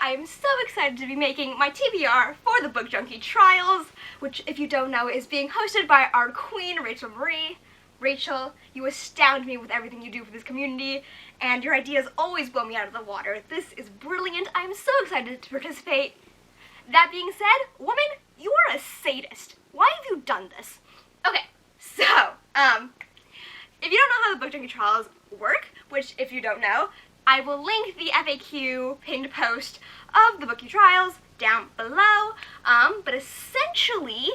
I am so excited to be making my TBR for the Book Junkie Trials, which, if you don't know, is being hosted by our queen, Rachel Marie. Rachel, you astound me with everything you do for this community, and your ideas always blow me out of the water. This is brilliant. I am so excited to participate. That being said, woman, you are a sadist. Why have you done this? Okay, so, if you don't know how the Book Junkie Trials work, which, if you don't know, I will link the FAQ pinned post of the Bookie Trials down below, but essentially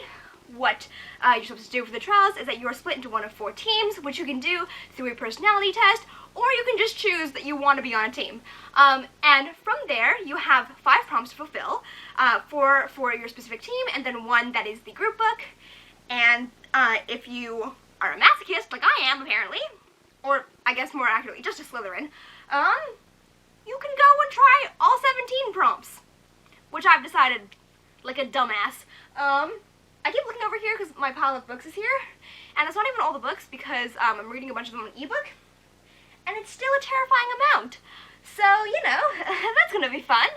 what you're supposed to do for the trials is that you are split into one of 4 teams, which you can do through a personality test, or you can just choose that you want to be on a team. And from there, you have 5 prompts to fulfill for your specific team, and then 1 that is the group book. And if you are a masochist, like I am apparently, or I guess more accurately, just a Slytherin, you can go and try all 17 prompts, which I've decided, like a dumbass. I keep looking over here because my pile of books is here, and it's not even all the books because I'm reading a bunch of them on ebook, and it's still a terrifying amount. So, you know, that's gonna be fun.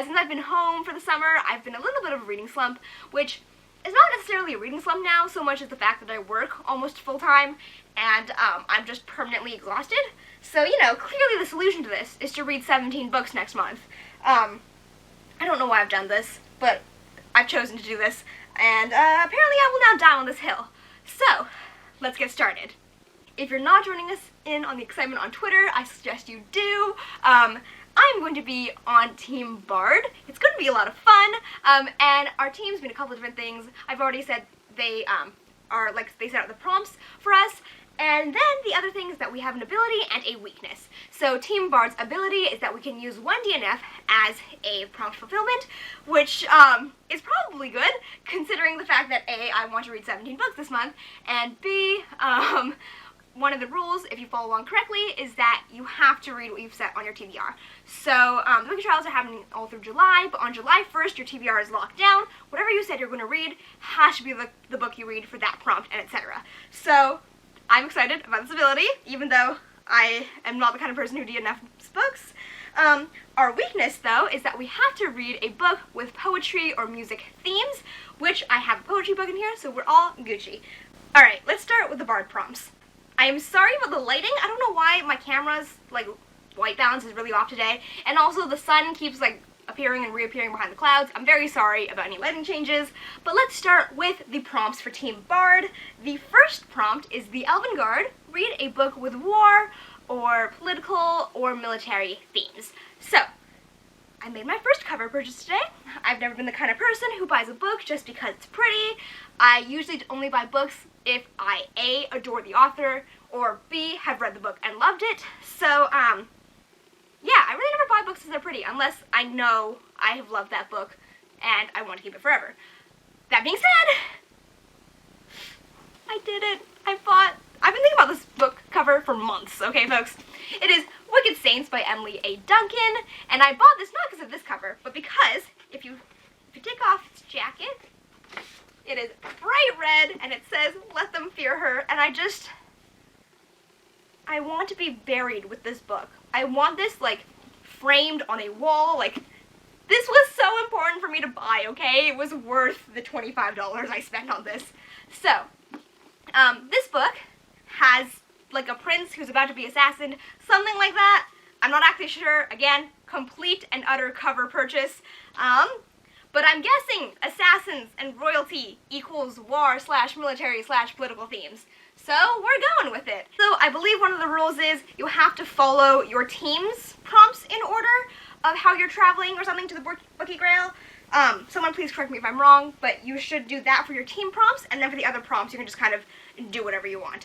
Since I've been home for the summer, I've been a little bit of a reading slump, which is not necessarily a reading slump now, so much as the fact that I work almost full-time, and I'm just permanently exhausted. So, you know, clearly the solution to this is to read 17 books next month. I don't know why I've done this, but I've chosen to do this, and apparently I will now die on this hill. So, let's get started. If you're not joining us in on the excitement on Twitter, I suggest you do. I'm going to be on Team Bard. It's going to be a lot of fun, and our team's been a couple of different things. I've already said they are, like, they set out the prompts for us, and then the other thing is that we have an ability and a weakness. So Team Bard's ability is that we can use 1 DNF as a prompt fulfillment, which is probably good, considering the fact that A, I want to read 17 books this month, and B, one of the rules, if you follow along correctly, is that you have to read what you've set on your TBR. So, the Bookie Trials are happening all through July, but on July 1st, your TBR is locked down. Whatever you said you're going to read has to be the book you read for that prompt, and etc. So, I'm excited about this ability, even though I am not the kind of person who DNFs books. Our weakness, though, is that we have to read a book with poetry or music themes, which I have a poetry book in here, so we're all Gucci. Alright, let's start with the Bard prompts. I am sorry about the lighting. I don't know why my camera's, like, white balance is really off today, and also the sun keeps, like, appearing and reappearing behind the clouds. I'm very sorry about any lighting changes, but let's start with the prompts for Team Bard. The first prompt is the Elven Guard. Read a book with war, or political, or military themes. So, I made my first cover purchase today. I've never been the kind of person who buys a book just because it's pretty. I usually only buy books if I A, adore the author, or B, have read the book and loved it. So, yeah, I really never buy books because they're pretty, unless I know I have loved that book and I want to keep it forever. That being said, I did it. I've been thinking about this book cover for months, okay, folks? It is Wicked Saints by Emily A. Duncan, and I bought this not because of this cover, but because if you take off its jacket, it is bright red, and it says, "Let them fear her," and I want to be buried with this book. I want this, like, framed on a wall. Like, this was so important for me to buy, okay? It was worth the $25 I spent on this. So, this book has, like, a prince who's about to be assassinated, something like that. I'm not actually sure. Again, complete and utter cover purchase. But I'm guessing assassins and royalty equals war/military/political themes. So we're going with it. So I believe one of the rules is you have to follow your team's prompts in order of how you're traveling or something to the Bookie Grail. Someone please correct me if I'm wrong, but you should do that for your team prompts, and then for the other prompts you can just kind of do whatever you want,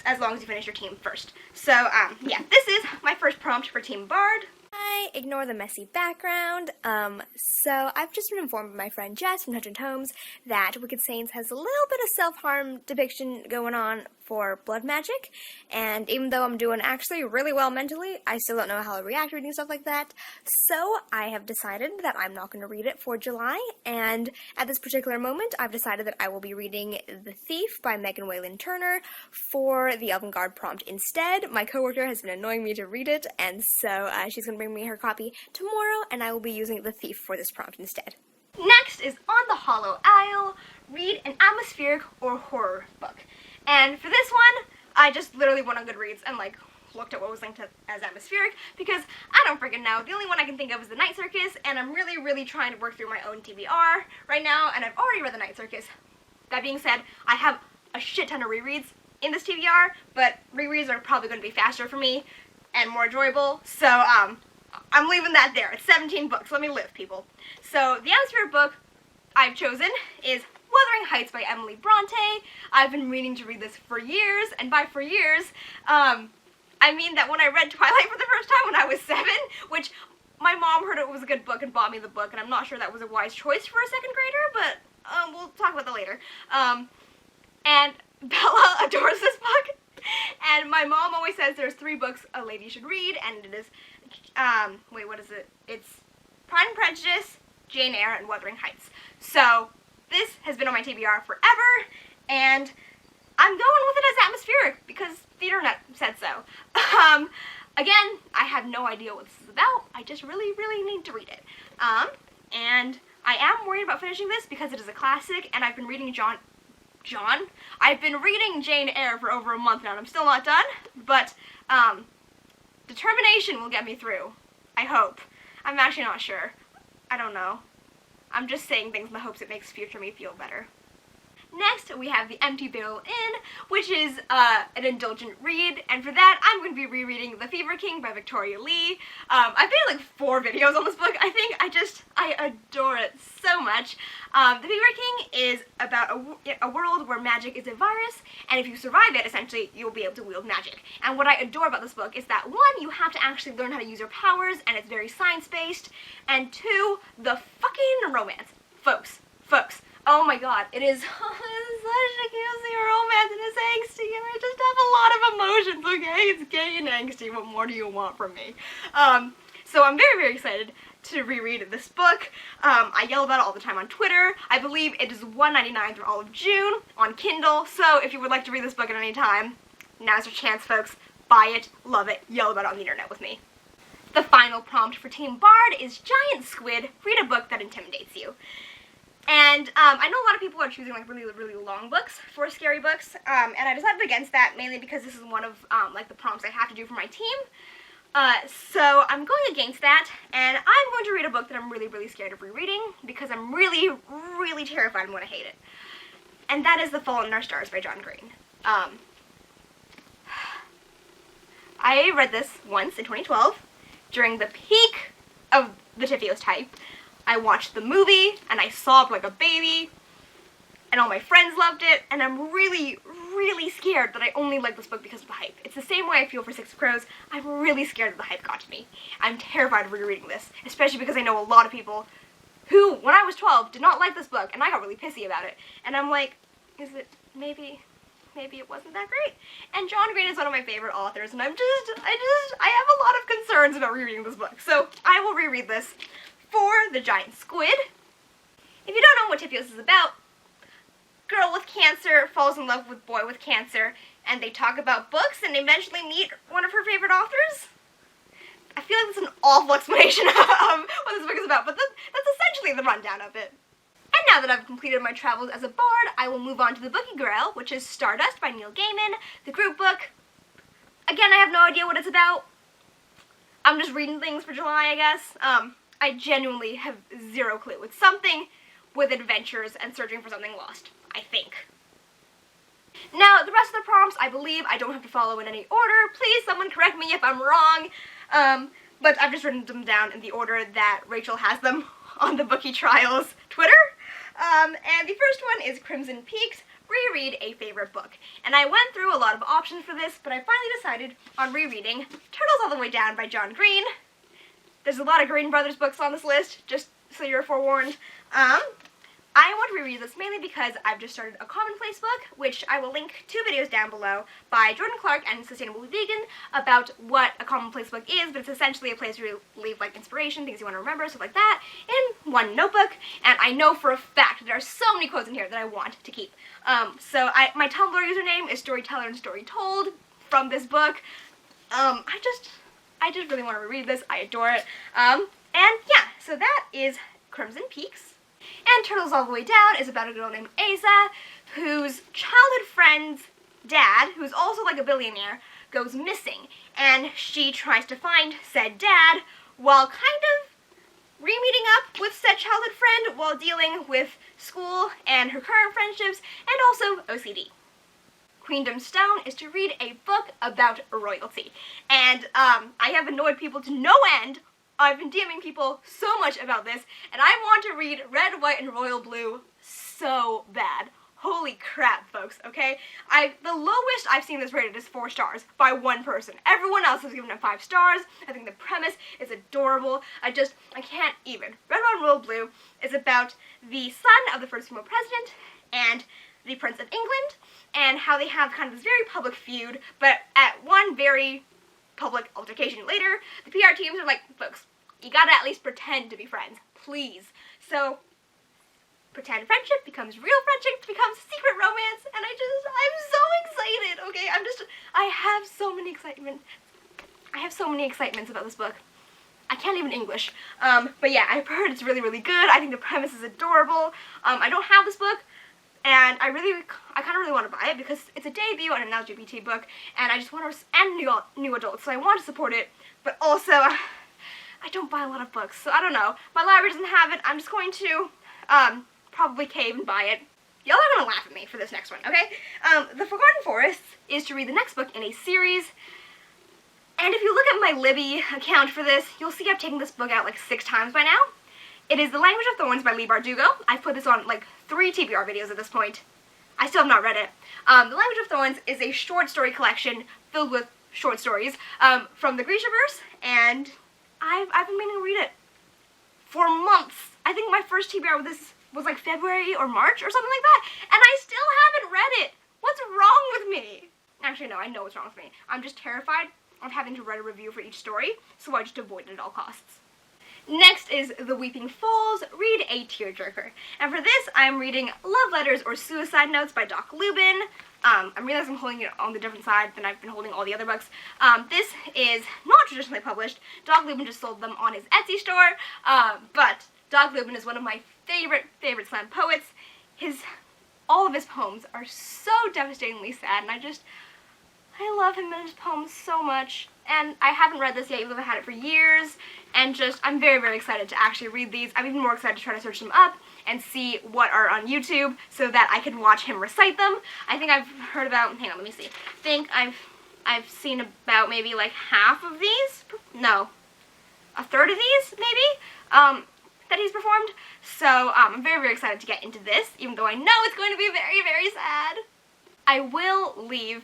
as long as you finish your team first. So, yeah, this is my first prompt for Team Bard. Hi, ignore the messy background. So I've just been informed by my friend Jess from Hundred Homes that Wicked Saints has a little bit of self-harm depiction going on for blood magic, and even though I'm doing actually really well mentally, I still don't know how to react to reading stuff like that, so I have decided that I'm not going to read it for July, and at this particular moment, I've decided that I will be reading The Thief by Whalen Turner for the Elven Guard prompt instead. My coworker has been annoying me to read it, and so she's going to bring me her copy tomorrow, and I will be using The Thief for this prompt instead. Next is On the Hollow Isle. Read an atmospheric or horror book. And for this one, I just literally went on Goodreads and looked at what was linked as atmospheric because I don't freaking know. The only one I can think of is The Night Circus, and I'm really trying to work through my own TBR right now, and I've already read The Night Circus. That being said, I have a shit ton of rereads in this TBR, but rereads are probably going to be faster for me and more enjoyable, so I'm leaving that there. It's 17 books. Let me live, people. So the atmospheric book I've chosen is Wuthering Heights by Brontë. I've been meaning to read this for years, and by for years, I mean that when I read Twilight for the first time when I was 7, which my mom heard it was a good book and bought me the book, and I'm not sure that was a wise choice for a second grader, but we'll talk about that later. And Bella adores this book, and my mom always says there's 3 books a lady should read, and it is, wait, what is it? It's Pride and Prejudice, Jane Eyre, and Wuthering Heights. So this has been on my TBR forever, and I'm going with it as atmospheric because the internet said so. Again, I have no idea what this is about. I just really need to read it. And I am worried about finishing this because it is a classic, and I've been reading I've been reading Jane Eyre for over a month now, and I'm still not done, but determination will get me through. I hope. I'm actually not sure. I don't know. I'm just saying things in the hopes it makes future me feel better. Next, we have The Empty Barrel Inn, which is an indulgent read, and for that, I'm going to be rereading The Fever King by Victoria Leigh. I've made 4 videos on this book, I think. I adore it so much. The Fever King is about a world where magic is a virus, and if you survive it, essentially, you'll be able to wield magic. And what I adore about this book is that, 1, you have to actually learn how to use your powers, and it's very science-based, and 2, the fucking romance. Folks. Oh my god, it is such a cutesy romance, and it's angsty, and I just have a lot of emotions, okay? It's gay and angsty, what more do you want from me? So I'm very excited to reread this book. I yell about it all the time on Twitter. I believe it is $1.99 through all of June on Kindle, so if you would like to read this book at any time, now's your chance, folks. Buy it, love it, yell about it on the internet with me. The final prompt for Team Bard is Giant Squid, read a book that intimidates you. And I know a lot of people are choosing really long books for scary books, and I decided against that mainly because this is one of the prompts I have to do for my team. So I'm going against that, and I'm going to read a book that I'm really scared of rereading because I'm really terrified I'm going to hate it. And that is The Fault in Our Stars by John Green. I read this once in 2012 during the peak of the Tiffyos type. I watched the movie, and I sobbed like a baby, and all my friends loved it, and I'm really scared that I only like this book because of the hype. It's the same way I feel for Six of Crows. I'm really scared that the hype got to me. I'm terrified of rereading this, especially because I know a lot of people who, when I was 12, did not like this book, and I got really pissy about it. And I'm like, is it, maybe it wasn't that great? And John Green is one of my favorite authors, and I have a lot of concerns about rereading this book. So I will reread this for The Giant Squid. If you don't know what Tiffyos is about, girl with cancer falls in love with boy with cancer, and they talk about books and eventually meet one of her favorite authors. I feel like that's an awful explanation of what this book is about, but that's essentially the rundown of it. And now that I've completed my travels as a bard, I will move on to the Bookie Grail, which is Stardust by Neil Gaiman, the group book. Again, I have no idea what it's about. I'm just reading things for July, I guess. I genuinely have zero clue. It's something with adventures and searching for something lost, I think. Now, the rest of the prompts, I believe I don't have to follow in any order. Please, someone correct me if I'm wrong. But I've just written them down in the order that Rachel has them on the Bookie Trials Twitter. And the first one is Crimson Peaks, reread a favorite book. And I went through a lot of options for this, but I finally decided on rereading Turtles All the Way Down by John Green. There's a lot of Green Brothers books on this list, just so you're forewarned. I I want to reread this mainly because I've just started a commonplace book, which I will link 2 videos down below by Jordan Clark and Sustainable Vegan about what a commonplace book is, but it's essentially a place where you leave like inspiration, things you want to remember, stuff like that, in one notebook. And I know for a fact there are so many quotes in here that I want to keep. So my Tumblr username is Storyteller and Story Told from this book. I just really want to reread this. I adore it. And yeah, so that is Crimson Peaks. And Turtles All the Way Down is about a girl named Asa, whose childhood friend's dad, who's also like a billionaire, goes missing. And she tries to find said dad while kind of re-meeting up with said childhood friend while dealing with school and her current friendships and also OCD. Queendom Stone is to read a book about royalty. And I have annoyed people to no end. I've been DMing people so much about this, and I want to read Red, White, and Royal Blue so bad. Holy crap, folks, okay? The lowest I've seen this rated is 4 stars by one person. Everyone else has given it 5 stars. I think the premise is adorable. I can't even. Red, White, and Royal Blue is about the son of the first female president and the Prince of England, and how they have kind of this very public feud, but at one very public altercation later, the PR teams are like, folks, you gotta at least pretend to be friends, please. So, pretend friendship becomes real friendship, becomes secret romance, and I'm so excited, okay? I have so many excitements about this book. I can't even English. But yeah, I've heard it's really, really good. I think the premise is adorable. I don't have this book, and I kind of really want to buy it because it's a debut on an LGBT book, and I just want to, and new adults, so I want to support it, but also, I don't buy a lot of books, so I don't know. My library doesn't have it. I'm just going to, probably cave and buy it. Y'all are gonna laugh at me for this next one, okay? The Forgotten Forests is to read the next book in a series, and if you look at my Libby account for this, you'll see I've taken this book out like 6 times by now. It is The Language of Thorns by Leigh Bardugo. I've put this on like 3 TBR videos at this point. I still have not read it. The Language of Thorns is a short story collection filled with short stories from the Grishaverse, and I've been meaning to read it for months. I think my first TBR with this was like February or March or something like that, and I still haven't read it. What's wrong with me? Actually, no, I know what's wrong with me. I'm just terrified of having to write a review for each story, so I just avoid it at all costs. Next is The Weeping Falls, read a tearjerker. And for this, I'm reading Love Letters or Suicide Notes by Doc Luben. I'm realizing I'm holding it on the different side than I've been holding all the other books. This is not traditionally published. Doc Luben just sold them on his Etsy store, but Doc Luben is one of my favorite slam poets. All of his poems are so devastatingly sad, and I love him and his poems so much. And I haven't read this yet, even though I've had it for years, and I'm very, very excited to actually read these. I'm even more excited to try to search them up and see what are on YouTube so that I can watch him recite them. I think I've heard about, hang on, let me see. I think I've seen about maybe like half of these, no, a third of these, maybe, that he's performed. So I'm very, very excited to get into this, even though I know it's going to be very, very sad. I will leave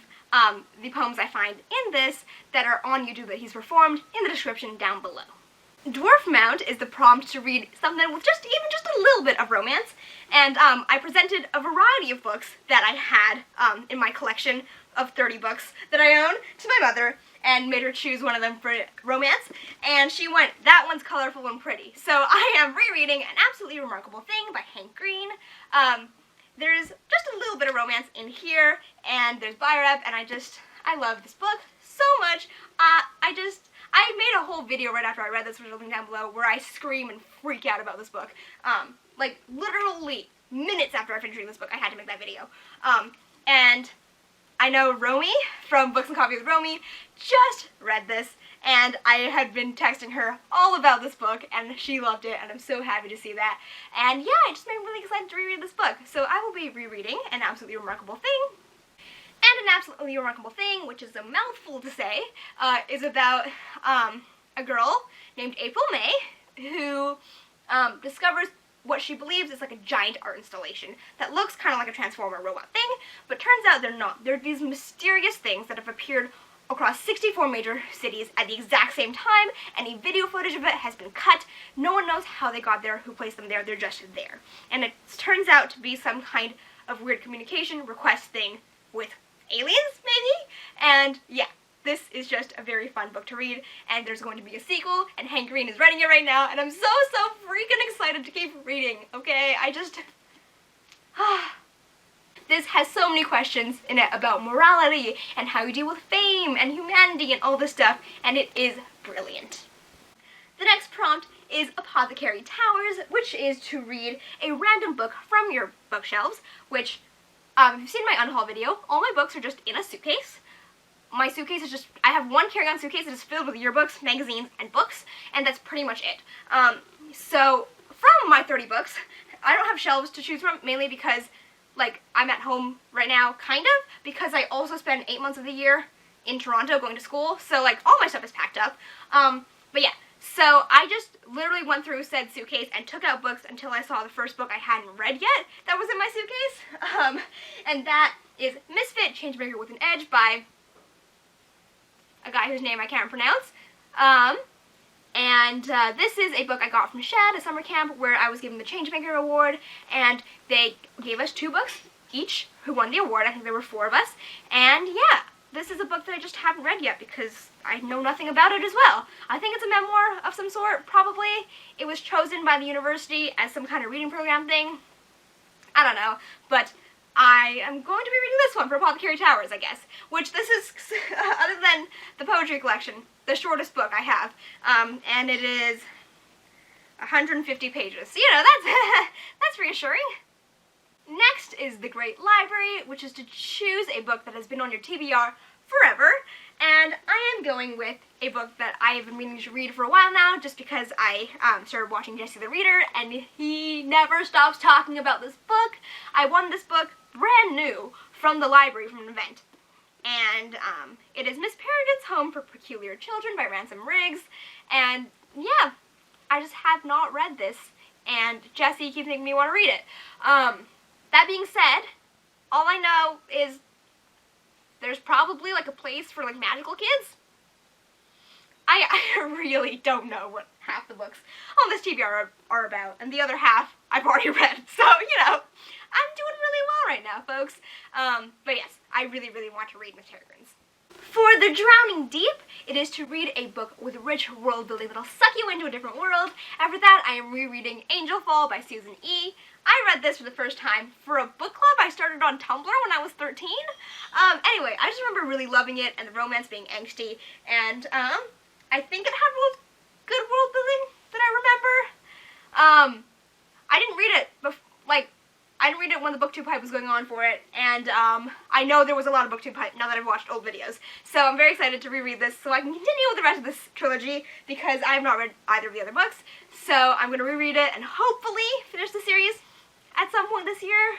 the poems I find in this that are on YouTube that he's performed in the description down below. Dwarf Mount is the prompt to read something with even just a little bit of romance, and I presented a variety of books that I had in my collection of 30 books that I own to my mother and made her choose one of them for romance, and she went, that one's colorful and pretty. So I am rereading An Absolutely Remarkable Thing by Hank Green. There's just a little bit of romance in here, and there's buyer up, and I love this book so much. I made a whole video right after I read this, which I'll link down below, where I scream and freak out about this book. Like, literally minutes after I finished reading this book, I had to make that video. And I know Romy from Books and Coffee with Romy just read this, and I had been texting her all about this book, and she loved it, and I'm so happy to see that. And yeah, it just made me really excited to reread this book. So I will be rereading An Absolutely Remarkable Thing. And An Absolutely Remarkable Thing, which is a mouthful to say, is about a girl named April May who discovers what she believes is like a giant art installation that looks kind of like a Transformer robot thing, but turns out they're not. They're these mysterious things that have appeared across 64 major cities at the exact same time. Any video footage of it has been cut. No one knows how they got there, who placed them there, they're just there. And it turns out to be some kind of weird communication request thing with aliens, maybe? And yeah, this is just a very fun book to read, and there's going to be a sequel, and Hank Green is writing it right now, and I'm so freaking excited to keep reading, okay? This has so many questions in it about morality, and how you deal with fame, and humanity, and all this stuff, and it is brilliant. The next prompt is Apothecary Towers, which is to read a random book from your bookshelves, which, if you've seen my unhaul video, all my books are just in a suitcase. My suitcase is just, I have one carry-on suitcase that is filled with yearbooks, magazines, and books, and that's pretty much it. So, from my 30 books, I don't have shelves to choose from, mainly because, like, I'm at home right now, kind of, because I also spend 8 months of the year in Toronto going to school, so, like, all my stuff is packed up. But yeah, so I just literally went through said suitcase and took out books until I saw the first book I hadn't read yet that was in my suitcase, and that is Misfit, Changemaker with an Edge by a guy whose name I can't pronounce. This is a book I got from Shad, a summer camp, where I was given the Changemaker Award, and they gave us 2 books each who won the award. I think there were 4 of us. And yeah, this is a book that I just haven't read yet because I know nothing about it as well. I think it's a memoir of some sort, probably. It was chosen by the university as some kind of reading program thing. I don't know, but I am going to be reading this one for Apothecary Towers, I guess, which this is, other than the poetry collection, the shortest book I have, and it is 150 pages. So, you know, that's reassuring. Next is The Great Library, which is to choose a book that has been on your TBR forever, and I am going with a book that I have been meaning to read for a while now, just because I started watching Jesse the Reader, and he never stops talking about this book. I won this book brand new from the library from an event, and it is Miss Peregrine's Home for Peculiar Children by Ransom Riggs, and yeah, I just have not read this, and Jesse keeps making me want to read it. That being said, all I know is there's probably like a place for like magical kids. I really don't know what half the books on this TBR are about, and the other half I've already read, so, you know, I'm doing really well right now, folks. But yes, I really want to read Miss Peregrine's. For The Drowning Deep, it is to read a book with rich world building that'll suck you into a different world. After that, I am rereading Angel Fall by Susan E. I read this for the first time for a book club I started on Tumblr when I was 13. Anyway, I just remember really loving it and the romance being angsty, and I think it had good world building that I remember. I didn't read it I didn't read it when the booktube hype was going on for it, and I know there was a lot of booktube hype now that I've watched old videos. So I'm very excited to reread this so I can continue with the rest of this trilogy, because I have not read either of the other books. So I'm going to reread it and hopefully finish the series at some point this year.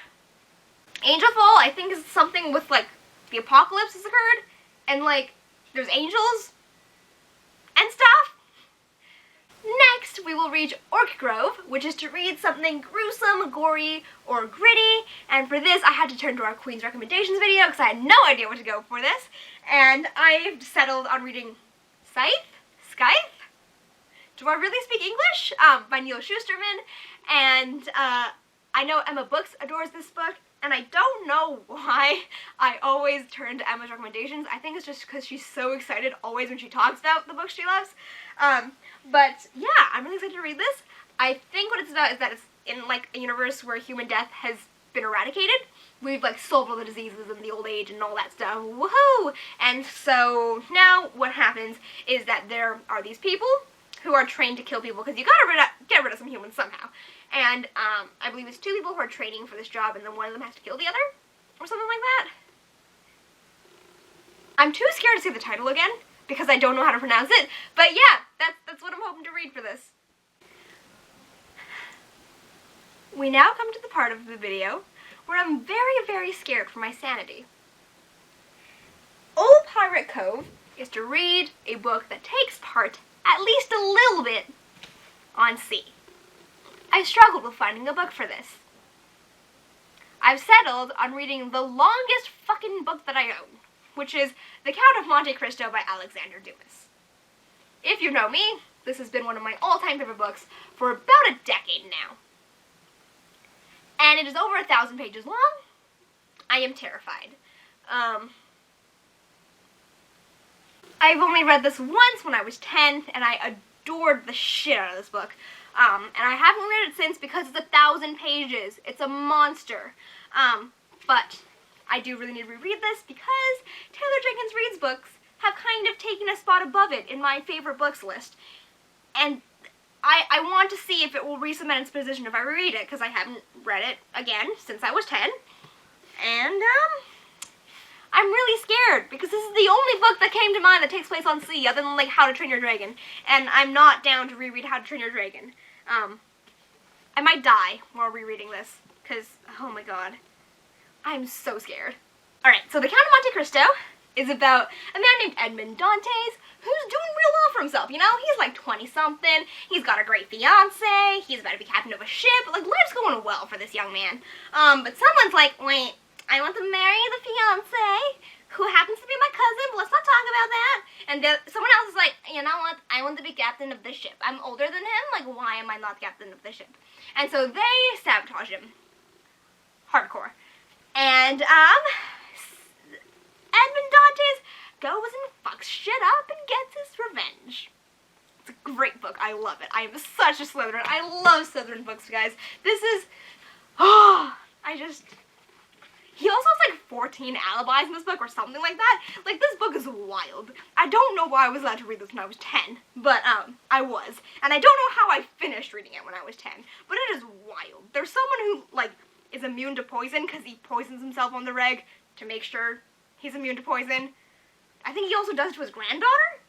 Angel Fall, I think, is something with, like, the apocalypse has occurred, and, like, there's angels and stuff. Next, we will reach Orc Grove, which is to read something gruesome, gory, or gritty, and for this I had to turn to our Queen's recommendations video because I had no idea what to go for this, and I settled on reading Scythe? Do I really speak English? By Neil Shusterman, and I know Emma Books adores this book, and I don't know why I always turn to Emma's recommendations. I think it's just because she's so excited always when she talks about the books she loves. But yeah, I'm really excited to read this. I think what it's about is that it's in, like, a universe where human death has been eradicated. We've, like, solved all the diseases and the old age and all that stuff. Woohoo! And so now what happens is that there are these people who are trained to kill people, because you gotta get rid of some humans somehow. And I believe it's 2 people who are training for this job, and then one of them has to kill the other, or something like that. I'm too scared to say the title again, because I don't know how to pronounce it, but yeah, that's what I'm hoping to read for this. We now come to the part of the video where I'm very scared for my sanity. Old Pirate Cove is to read a book that takes part, at least a little bit, on sea. I struggled with finding a book for this. I've settled on reading the longest fucking book that I own, which is The Count of Monte Cristo by Alexander Dumas. If you know me, this has been one of my all-time favorite books for about a decade now. And it is over 1,000 pages long. I am terrified. I've only read this once when I was 10, and I adored the shit out of this book. And I haven't read it since because it's 1,000 pages. It's a monster. But I do really need to reread this because Taylor Jenkins Reid's books have kind of taken a spot above it in my favorite books list. And I want to see if it will re-cement its position if I reread it, because I haven't read it again since I was 10. And, I'm really scared, because this is the only book that came to mind that takes place on sea, other than, like, How to Train Your Dragon. And I'm not down to reread How to Train Your Dragon. I might die while rereading this, because, oh my god, I'm so scared. Alright, so The Count of Monte Cristo is about a man named Edmond Dantes, who's doing real well for himself, you know? He's like 20-something, he's got a great fiance, he's about to be captain of a ship, like, life's going well for this young man. But someone's like, wait, I want to marry the fiance, who happens to be my cousin, but let's not talk about that. And someone else is like, you know what, I want to be captain of this ship. I'm older than him, like, why am I not captain of this ship? And so they sabotage him. Hardcore. And, Edmond Dantes goes and fucks shit up and gets his revenge. It's a great book. I love it. I am such a Slytherin. I love Slytherin books, guys. This is, he also has like 14 alibis in this book or something like that. Like, this book is wild. I don't know why I was allowed to read this when I was 10, but, I was. And I don't know how I finished reading it when I was 10, but it is wild. There's someone who, like, is immune to poison because he poisons himself on the reg to make sure he's immune to poison. I think he also does it to his granddaughter?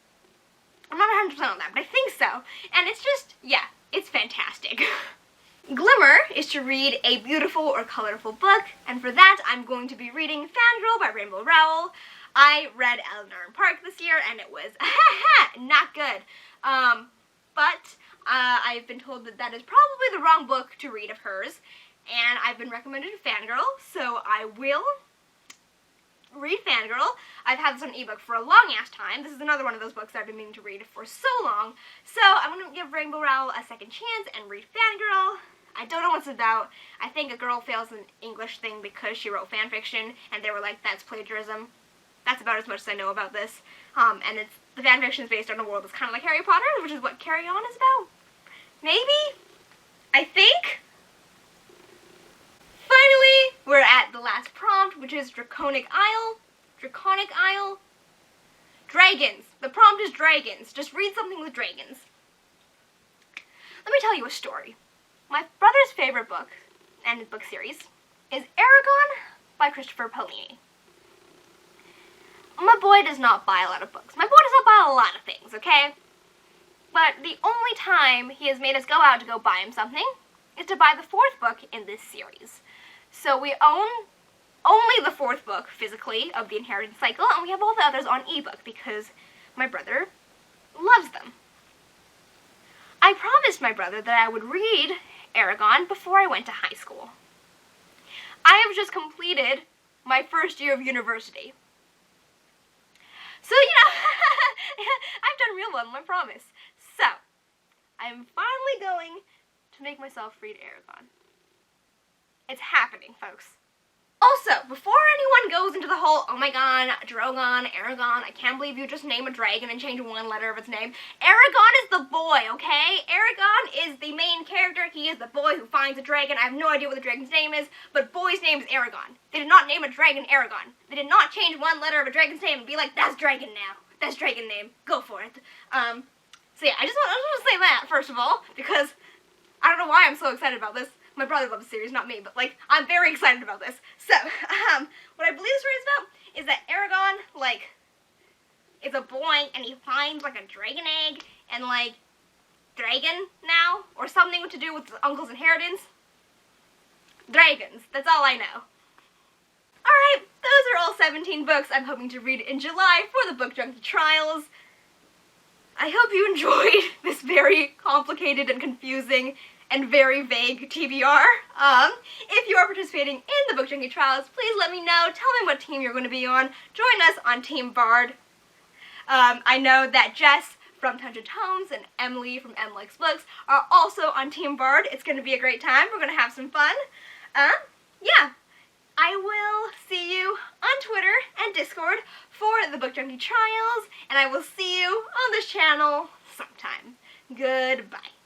I'm not 100% on that, but I think so. And it's just, yeah, it's fantastic. Glimmer is to read a beautiful or colorful book, and for that I'm going to be reading Fangirl by Rainbow Rowell. I read Eleanor and Park this year, and it was not good. But I've been told that that is probably the wrong book to read of hers, and I've been recommended Fangirl, so I will read Fangirl. I've had this on ebook for a long-ass time. This is another one of those books that I've been meaning to read for so long. So I'm going to give Rainbow Rowell a second chance and read Fangirl. I don't know what it's about. I think a girl fails an English thing because she wrote fanfiction, and they were like, that's plagiarism. That's about as much as I know about this. And the fanfiction is based on a world that's kind of like Harry Potter, which is what Carry On is about. Maybe? I think? Finally, we're at the last prompt, which is Draconic Isle. Draconic Isle? Dragons. The prompt is dragons. Just read something with dragons. Let me tell you a story. My brother's favorite book, and book series, is ERAGON by Christopher Paolini. My boy does not buy a lot of books. My boy does not buy a lot of things, okay? But the only time he has made us go out to go buy him something is to buy the 4th book in this series. So we own only the 4th book physically of the Inheritance Cycle, and we have all the others on ebook because my brother loves them. I promised my brother that I would read ERAGON before I went to high school. I have just completed my first year of university. So, you know, I've done real well, I promise. So, I'm finally going to make myself read ERAGON. It's happening, folks. Also, before anyone goes into the whole, oh my god, Drogon, ERAGON, I can't believe you just name a dragon and change one letter of its name. ERAGON is the boy, okay? ERAGON is the main character. He is the boy who finds a dragon. I have no idea what the dragon's name is, but boy's name is ERAGON. They did not name a dragon ERAGON. They did not change one letter of a dragon's name and be like, that's dragon now. That's dragon name. Go for it. So yeah, I just want to say that, first of all, because I don't know why I'm so excited about this. My brother loves the series, not me, but, like, I'm very excited about this. So, what I believe the story is about is that ERAGON, like, is a boy, and he finds, like, a dragon egg, and, like, dragon now, or something to do with his uncle's inheritance. Dragons, that's all I know. Alright, those are all 17 books I'm hoping to read in July for the Book Junkie Trials. I hope you enjoyed this very complicated and confusing and very vague TBR. If you are participating in the Book Junkie Trials, please let me know. Tell me what team you're going to be on. Join us on Team Bard. I know that Jess from Tundra Tomes and Emily from Em Likes Books are also on Team Bard. It's going to be a great time. We're going to have some fun. Yeah. I will see you on Twitter and Discord for the Book Junkie Trials, and I will see you on this channel sometime. Goodbye.